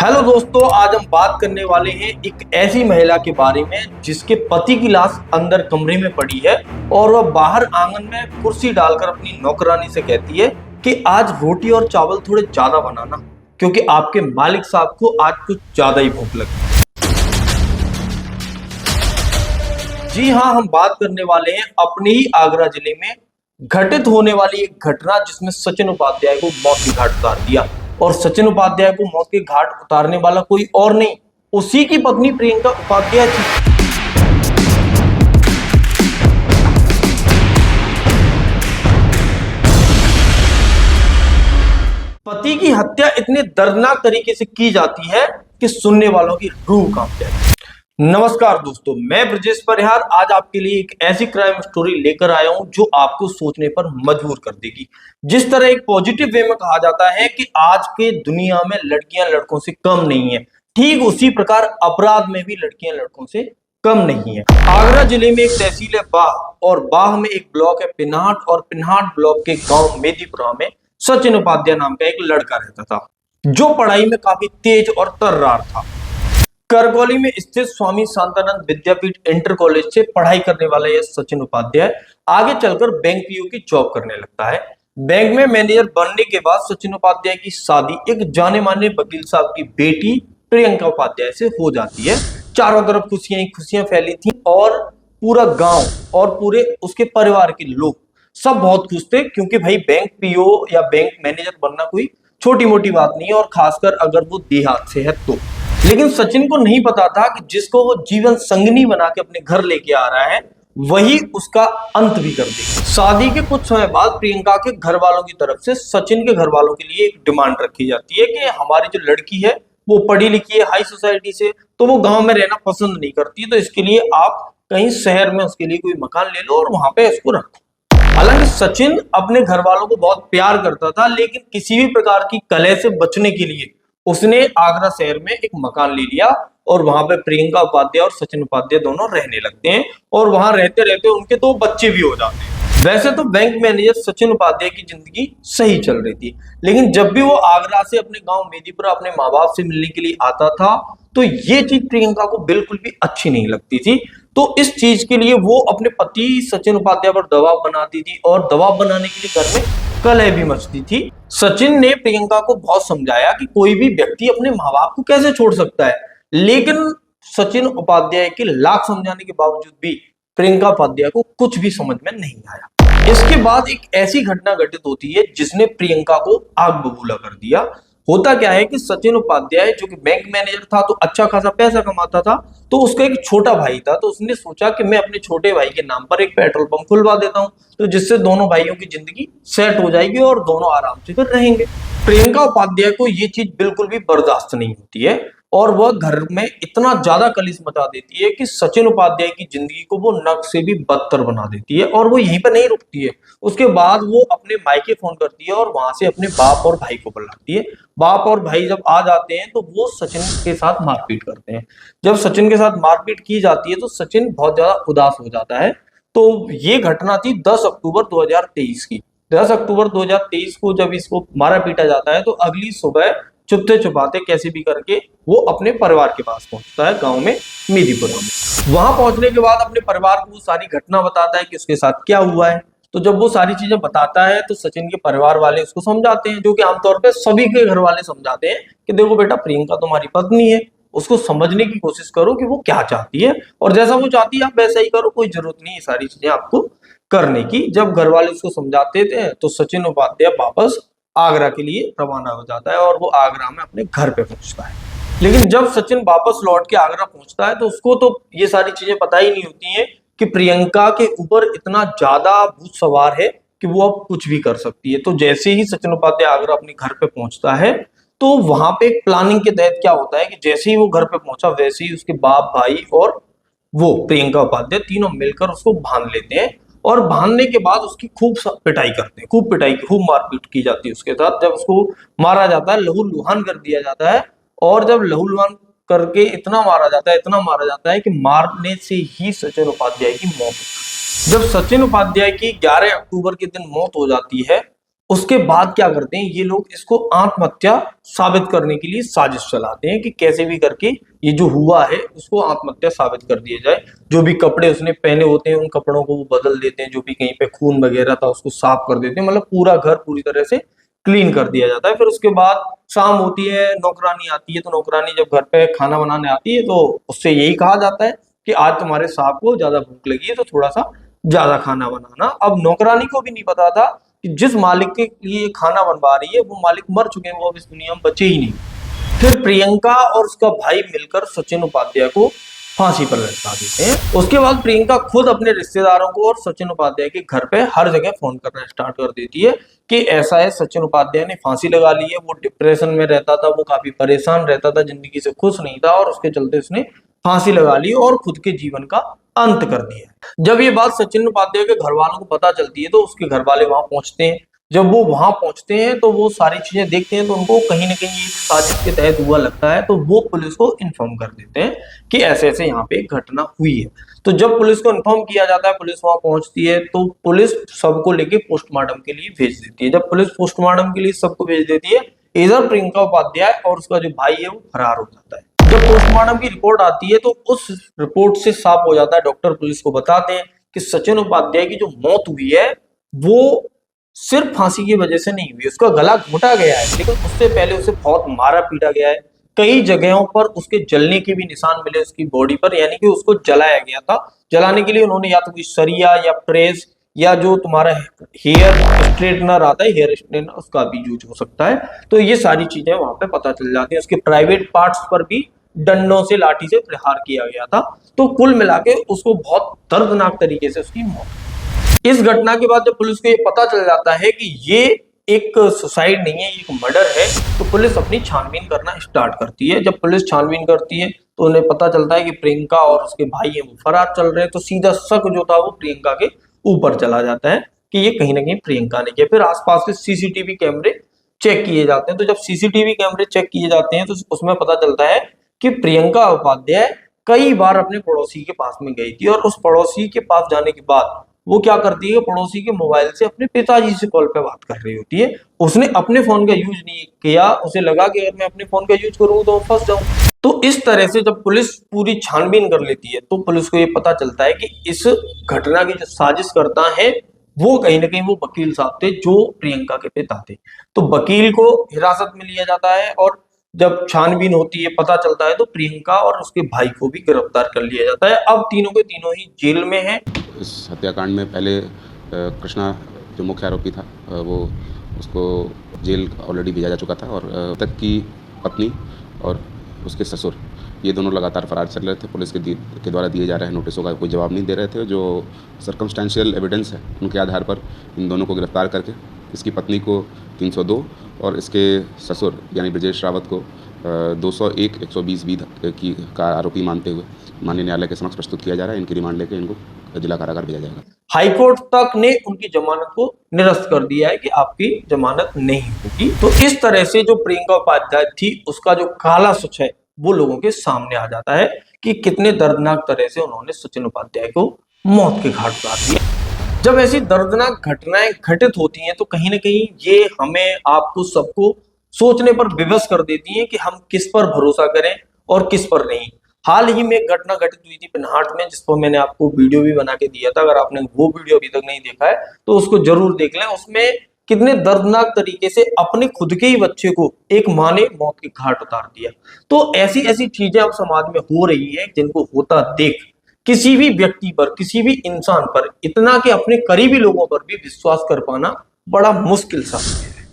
Hello दोस्तों, आज हम बात करने वाले हैं एक ऐसी महिला के बारे में जिसके पति की लाश अंदर कमरे में पड़ी है और वह बाहर आंगन में कुर्सी डालकर अपनी नौकरानी से कहती है कि आज रोटी और चावल थोड़े ज्यादा बनाना क्योंकि आपके मालिक साहब को आज कुछ ज्यादा ही भूख लगी। जी हाँ, हम बात करने वाले हैं अपने ही आगरा जिले में घटित होने वाली एक घटना जिसमें सचिन उपाध्याय को मौत के घाट उतार दिया। और सचिन उपाध्याय को मौत के घाट उतारने वाला कोई और नहीं, उसी की पत्नी प्रियंका उपाध्याय थी। पति की हत्या इतने दर्दनाक तरीके से की जाती है कि सुनने वालों की रूह कांप जाए। नमस्कार दोस्तों, मैं ब्रजेश परिहार आज आपके लिए एक ऐसी क्राइम स्टोरी लेकर आया हूं जो आपको सोचने पर मजबूर कर देगी। जिस तरह एक पॉजिटिव वे में कहा जाता है कि आज के दुनिया में लड़कियां लड़कों से कम नहीं है, ठीक उसी प्रकार अपराध में भी लड़कियां लड़कों से कम नहीं है। आगरा जिले में एक तहसील है बाह और बाह में एक ब्लॉक है पिन्हाट और पिन्हाट ब्लॉक के गांव मेदीपुरा में सचिन उपाध्याय नाम का एक लड़का रहता था जो पढ़ाई में काफी तेज और तर्रार था। करगौली में स्थित स्वामी शांतानंद विद्यापीठ इंटर कॉलेज से पढ़ाई करने वाला यह सचिन उपाध्याय आगे चलकर बैंक पीओ की जॉब करने लगता है। बैंक में मैनेजर बनने के बाद सचिन उपाध्याय की शादी एक जाने माने वकील साहब की बेटी प्रियंका उपाध्याय से हो जाती है। चारों तरफ खुशियां ही खुशियां फैली थी और पूरा गांव और पूरे उसके परिवार के लोग सब बहुत खुश थे क्योंकि भाई बैंक पीओ या बैंक मैनेजर बनना कोई छोटी मोटी बात नहीं है और खासकर अगर वो देहात से है तो। लेकिन सचिन को नहीं पता था कि जिसको वो जीवन संगनी बना के अपने घर लेके आ रहा है वही उसका अंत भी कर देगा। शादी के कुछ समय बाद प्रियंका के घर वालों की तरफ से सचिन के घर वालों के लिए एक डिमांड रखी जाती है कि हमारी जो लड़की है वो पढ़ी लिखी है हाई सोसाइटी से, तो वो गांव में रहना पसंद नहीं करती, तो इसके लिए आप कहीं शहर में उसके लिए कोई मकान ले लो और वहां पे इसको रखो। हालांकि सचिन अपने घर वालों को बहुत प्यार करता था लेकिन किसी भी प्रकार की कलह से बचने के लिए उसने आगरा शहर में एक मकान ले लिया और वहां पे प्रियंका उपाध्याय और सचिन उपाध्याय दोनों रहने लगते हैं और वहां रहते रहते उनके 2 बच्चे भी हो जाते हैं। वैसे तो बैंक मैनेजर सचिन उपाध्याय की जिंदगी सही चल रही थी, लेकिन जब भी वो आगरा से अपने गांव मेदीपुरा अपने माँ बाप से मिलने के लिए आता था तो ये चीज प्रियंका को बिल्कुल भी अच्छी नहीं लगती थी। तो इस चीज के लिए वो अपने पति सचिन उपाध्याय पर दबाव बनाती थी और दबाव बनाने के लिए घर में कलह भी मचती थी। सचिन ने प्रियंका को बहुत समझाया कि कोई भी व्यक्ति अपने माँ बाप को कैसे छोड़ सकता है, लेकिन सचिन उपाध्याय के लाख समझाने के बावजूद भी प्रियंका उपाध्याय को कुछ भी समझ में नहीं आया। इसके बाद एक ऐसी घटना घटित होती है जिसने प्रियंका को आग बबूला कर दिया। होता क्या है कि सचिन उपाध्याय जो कि बैंक मैनेजर था तो अच्छा खासा पैसा कमाता था, तो उसका एक छोटा भाई था, तो उसने सोचा कि मैं अपने छोटे भाई के नाम पर एक पेट्रोल पंप खुलवा देता हूं, तो जिससे दोनों भाइयों की जिंदगी सेट हो जाएगी और दोनों आराम से फिर रहेंगे। प्रियंका उपाध्याय को ये चीज बिल्कुल भी बर्दाश्त नहीं होती है और वह घर में इतना ज्यादा कलेश मचा देती है कि सचिन उपाध्याय की जिंदगी को वो नर्क से भी बदतर बना देती है और वो यहीं पर नहीं रुकती है। उसके बाद वो अपने मायके फोन करती है और वहां से अपने बाप और भाई को बुलाती है। बाप और भाई जब आ जाते हैं तो वो सचिन के साथ मारपीट करते हैं। जब सचिन के साथ मारपीट की जाती है तो सचिन बहुत ज्यादा उदास हो जाता है। तो ये घटना थी 10 अक्टूबर 2023 की। 10 अक्टूबर 2023 को जब इसको मारा पीटा जाता है तो अगली सुबह चुपते चुपाते कैसे भी करके वो अपने परिवार के पास पहुंचता है गांव में मेदीपुरा में। वहां पहुंचने के बाद अपने परिवार को वो सारी घटना बताता है कि उसके साथ क्या हुआ है। तो जब वो सारी चीजें बताता है तो सचिन के परिवार वाले उसको समझाते हैं, जो कि आमतौर पे सभी के घर वाले समझाते हैं कि देखो बेटा, प्रियंका तुम्हारी पत्नी है, उसको समझने की कोशिश करो कि वो क्या चाहती है और जैसा वो चाहती है आप वैसा ही करो, कोई जरूरत नहीं है सारी चीजें आपको करने की। जब घर वाले उसको समझाते थे तो सचिन उपाध्याय वापस आगरा के लिए रवाना हो जाता है और वो आगरा में अपने घर पे पहुंचता है। लेकिन जब सचिन वापस लौट के आगरा पहुंचता है तो उसको तो ये सारी चीजें पता ही नहीं होती हैं कि प्रियंका के ऊपर इतना ज्यादा भूत सवार है कि वो अब कुछ भी कर सकती है। तो जैसे ही सचिन उपाध्याय आगरा अपने घर पे पहुंचता है तो वहां पे एक प्लानिंग के तहत क्या होता है कि जैसे ही वो घर पे पहुंचा वैसे ही उसके बाप, भाई और वो प्रियंका उपाध्याय तीनों मिलकर उसको बांध लेते हैं और बांधने के बाद उसकी खूब पिटाई करते हैं, खूब पिटाई खूब मारपीट की जाती है उसके साथ। जब उसको मारा जाता है, लहूलुहान कर दिया जाता है और जब लहूलुहान करके इतना मारा जाता है कि मारने से ही सचिन उपाध्याय की मौत। जब सचिन उपाध्याय की 11 अक्टूबर के दिन मौत हो जाती है उसके बाद क्या करते हैं ये लोग, इसको आत्महत्या साबित करने के लिए साजिश चलाते हैं कि कैसे भी करके ये जो हुआ है उसको आत्महत्या साबित कर दिया जाए। जो भी कपड़े उसने पहने होते हैं उन कपड़ों को वो बदल देते हैं, जो भी कहीं पे खून वगैरह था उसको साफ कर देते हैं, मतलब पूरा घर पूरी तरह से क्लीन कर दिया जाता है। फिर उसके बाद शाम होती है, नौकरानी आती है, तो नौकरानी जब घर पे खाना बनाने आती है तो उससे यही कहा जाता है कि आज तुम्हारे साहब को ज्यादा भूख लगी है तो थोड़ा सा ज्यादा खाना बनाना। अब नौकरानी को भी नहीं पता था कि जिस मालिक के लिए खाना बनवा रही है वो मालिक मर चुके हैं, वो अब इस दुनिया में बचे ही नहीं। फिर प्रियंका और उसका भाई मिलकर सचिन उपाध्याय को फांसी पर लटका देते हैं। उसके बाद प्रियंका खुद अपने रिश्तेदारों को और सचिन उपाध्याय के घर पे हर जगह फोन करना स्टार्ट कर देती है कि ऐसा है, सचिन उपाध्याय ने फांसी लगा ली है, वो डिप्रेशन में रहता था, वो काफी परेशान रहता था, जिंदगी से खुश नहीं था और उसके चलते उसने फांसी लगा ली और खुद के जीवन का अंत कर दिया। जब ये बात सचिन उपाध्याय के घर वालों को पता चलती है तो उसके घर वाले वहां पहुंचते हैं। जब वो वहां पहुंचते हैं तो वो सारी चीजें देखते हैं तो उनको कहीं ना कहीं एक साजिश के तहत हुआ लगता है, तो वो पुलिस को इन्फॉर्म कर देते हैं कि ऐसे ऐसे यहाँ पे एक घटना हुई है। तो जब पुलिस को इन्फॉर्म किया जाता है, पुलिस वहां पहुंचती है तो पुलिस सबको लेके पोस्टमार्टम के लिए भेज देती है। जब पुलिस पोस्टमार्टम के लिए सबको भेज देती है, इधर प्रियंका उपाध्याय और उसका जो भाई है वो फरार हो जाता है। जब पोस्टमार्टम की रिपोर्ट आती है तो उस रिपोर्ट से साफ हो जाता है, डॉक्टर पुलिस को बताते हैं कि सचिन उपाध्याय की जो मौत हुई है वो सिर्फ फांसी की वजह से नहीं हुई, उसका गला घोटा गया है, लेकिन उससे पहले उसे बहुत मारा पीटा गया है। कई जगहों पर उसके जलने के भी निशान मिले उसकी बॉडी पर, यानी कि उसको जलाया गया था। जलाने के लिए उन्होंने या तो कोई सरिया या प्रेस या जो तुम्हारा हेयर स्ट्रेटनर आता है, हेयर स्ट्रेटनर, उसका भी यूज हो सकता है। तो ये सारी चीजें वहां पे पता चल जाती है। उसके प्राइवेट पार्ट्स पर भी डंडों से, लाठी से प्रहार किया गया था। तो कुल मिला के उसको बहुत दर्दनाक तरीके से उसकी मौत। इस घटना के बाद जब पुलिस को ये पता चल जाता है कि ये एक सुसाइड नहीं है, ये एक मर्डर है, तो पुलिस अपनी छानबीन करना स्टार्ट करती है। जब पुलिस छानबीन करती है तो उन्हें पता चलता है कि प्रियंका और उसके भाई हैं वो फरार चल रहे हैं, तो सीधा शक जो था वो प्रियंका के ऊपर चला जाता है कि ये कहीं ना कहीं प्रियंका ने किया। फिर आसपास के सीसीटीवी कैमरे चेक किए जाते हैं, तो जब सीसीटीवी कैमरे चेक किए जाते हैं तो उसमें पता चलता है कि प्रियंका उपाध्याय कई बार अपने पड़ोसी के पास में गई थी और उस पड़ोसी के पास जाने के बाद वो क्या करती है, पड़ोसी के मोबाइल से अपने पिताजी से कॉल पे बात कर रही होती है। उसने अपने फोन का यूज नहीं किया, उसे लगा कि अगर मैं अपने फोन का यूज करूँ तो फंस जाऊं। तो इस तरह से जब पुलिस पूरी छानबीन कर लेती है तो पुलिस को ये पता चलता है कि इस घटना की जो साजिश करता है वो कहीं ना कहीं वो वकील साहब थे जो प्रियंका के पिता थे। तो वकील को हिरासत में लिया जाता है और जब छानबीन होती है, पता चलता है, तो प्रियंका और उसके भाई को भी गिरफ्तार कर लिया जाता है। अब तीनों के तीनों ही जेल में हैं। इस हत्याकांड में पहले कृष्णा जो मुख्य आरोपी था वो उसको जेल ऑलरेडी भेजा जा चुका था और तक की पत्नी और उसके ससुर ये दोनों लगातार फरार चल रहे थे। पुलिस के द्वारा दिए जा रहे नोटिसों का कोई जवाब नहीं दे रहे थे। जो सर्कमस्टेंशियल एविडेंस है उनके आधार पर इन दोनों को गिरफ्तार करके इसकी पत्नी को 302 और इसके ससुर यानी ब्रजेश रावत को 201, 120 बी का आरोपी मानते हुए माननीय न्यायालय के समक्ष प्रस्तुत किया जा रहा है। इनकी रिमांड लेकर इनको जिला कारागार भेजा जाएगा। हाईकोर्ट तक ने उनकी जमानत को निरस्त कर दिया है कि आपकी जमानत नहीं होगी। तो इस तरह से जो प्रियंका उपाध्याय थी उसका जो काला सच है वो लोगों के सामने आ जाता है कि कितने दर्दनाक तरह से उन्होंने सचिन उपाध्याय को मौत के घाट उतार दिया। जब ऐसी दर्दनाक घटनाएं घटित होती हैं तो कहीं ना कहीं ये हमें, आपको, सबको सोचने पर विवश कर देती हैं कि हम किस पर भरोसा करें और किस पर नहीं। हाल ही में एक घटना घटित हुई थी पिनहाट में, जिस पर मैंने आपको वीडियो भी बना के दिया था। अगर आपने वो वीडियो अभी तक नहीं देखा है तो उसको जरूर देख लें। उसमें कितने दर्दनाक तरीके से अपने खुद के ही बच्चे को एक माँ ने मौत के घाट उतार दिया। तो ऐसी ऐसी चीजें अब समाज में हो रही है जिनको होता देख किसी भी व्यक्ति पर, किसी भी इंसान पर, इतना कि अपने करीबी लोगों पर भी विश्वास कर पाना बड़ा मुश्किल सा है।